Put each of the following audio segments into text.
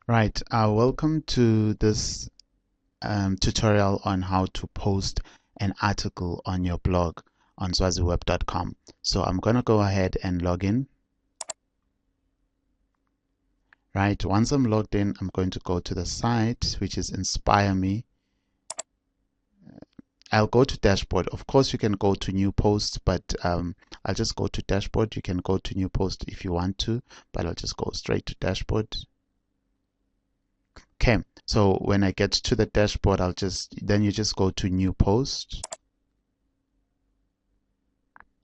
Right, welcome to this tutorial on how to post an article on your blog on Swaziweb.com. So I'm going to go ahead and log in. Right, once I'm logged in, I'm going to go to the site, which is Inspire Me. I'll go to dashboard. Of course, you can go to new posts, but I'll just go to dashboard. You can go to new post if you want to, but I'll just go straight to dashboard. Okay, so when I get to the dashboard, then you just go to new post.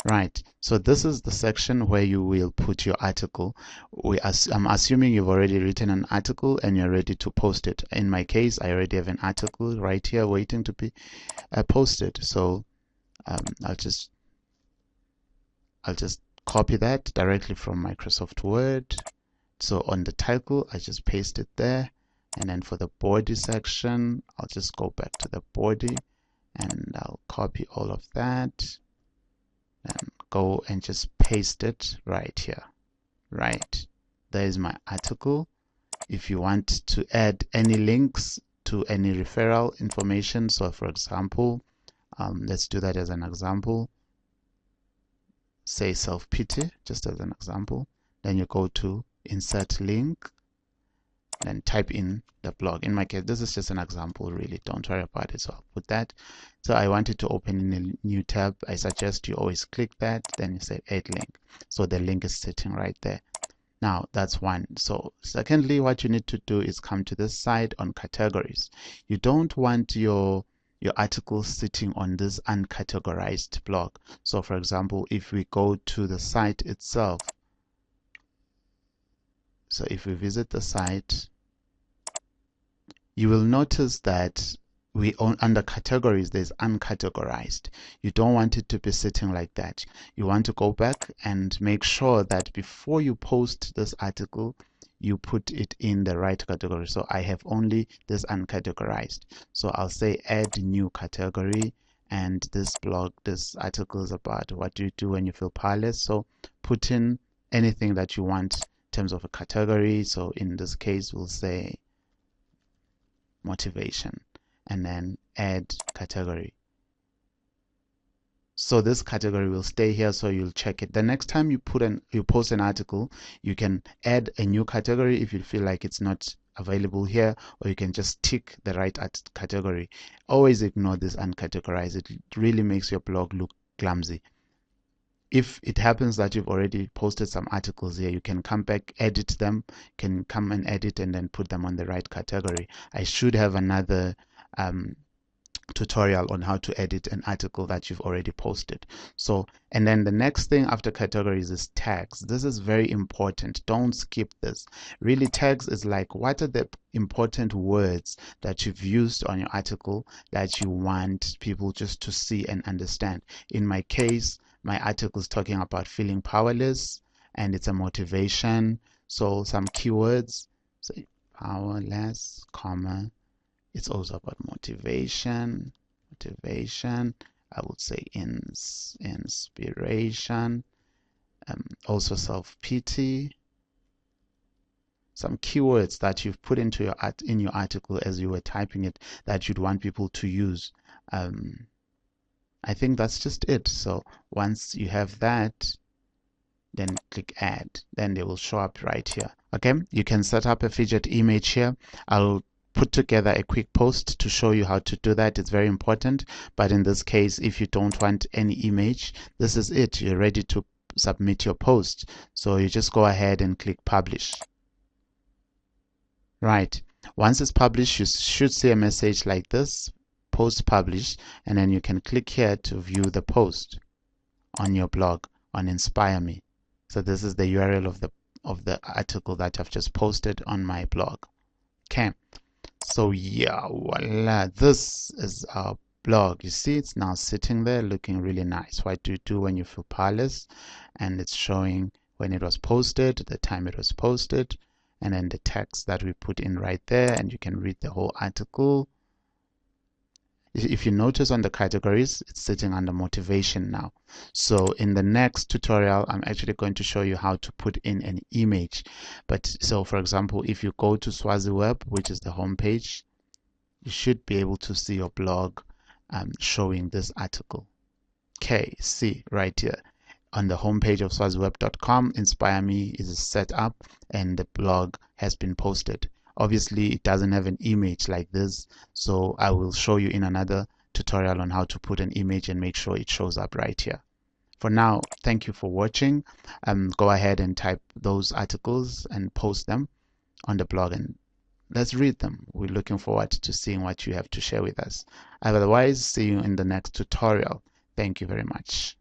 Right, so this is the section where you will put your article. I'm assuming you've already written an article and you're ready to post it. In my case, I already have an article right here waiting to be posted. So I'll just copy that directly from Microsoft Word. So on the title, I just paste it there. And then for the body section, I'll just go back to the body and I'll copy all of that and go and just paste it right here. Right, there is my article. If you want to add any links to any referral information, so for example, let's do that as an example. Say self-pity, just as an example. Then you go to insert link and type in the blog. In my case, this is just an example, really. Don't worry about it. So I'll put that. So I wanted to open in a new tab. I suggest you always click that. Then you say add link. So the link is sitting right there. Now that's one. So secondly, what you need to do is come to this side on categories. You don't want your article sitting on this uncategorized blog. So for example, if we go to the site itself, so if we visit the site, you will notice that under categories, there's uncategorized. You don't want it to be sitting like that. You want to go back and make sure that before you post this article, you put it in the right category. So I have only this uncategorized. So I'll say add new category, and this article is about what do you do when you feel powerless. So put in anything that you want in terms of a category. So in this case, we'll say motivation, and then add category. So this category will stay here, so you'll check it. The next time you post an article, you can add a new category if you feel like it's not available here, or you can just tick the right category. Always ignore this uncategorized. It really makes your blog look clumsy. If it happens that you've already posted some articles here, you can come back, edit them, can come and edit and then put them on the right category. I should have another tutorial on how to edit an article that you've already posted. So, and then the next thing after categories is tags. This is very important. Don't skip this. Really, tags is like, what are the important words that you've used on your article that you want people just to see and understand? In my case, my article is talking about feeling powerless, and it's a motivation. So some keywords, say powerless, comma, it's also about motivation. I would say inspiration, also self-pity. Some keywords that you've put into your article as you were typing it that you'd want people to use. I think that's just it. So once you have that, then click add. Then they will show up right here. Okay, you can set up a featured image here. I'll put together a quick post to show you how to do that. It's very important, but in this case, if you don't want any image, this is it. You're ready to submit your post. So you just go ahead and click publish. Right, once it's published, you should see a message like this, post published, and then you can click here to view the post on your blog on Inspire Me. So this is the URL of the article that I've just posted on my blog. Okay, so yeah, voila, this is our blog. You see, it's now sitting there looking really nice. What do you do when you feel powerless? And it's showing when it was posted, the time it was posted, and then the text that we put in right there, and you can read the whole article. If you notice on the categories, it's sitting under motivation now. So in the next tutorial, I'm actually going to show you how to put in an image. But so for example, if you go to Swaziweb, which is the home page, you should be able to see your blog showing this article. Okay, see right here on the homepage of Swaziweb.com, Inspire Me is set up and the blog has been posted. Obviously, it doesn't have an image like this, so I will show you in another tutorial on how to put an image and make sure it shows up right here. For now, thank you for watching. Go ahead and type those articles and post them on the blog and let's read them. We're looking forward to seeing what you have to share with us. Otherwise, see you in the next tutorial. Thank you very much.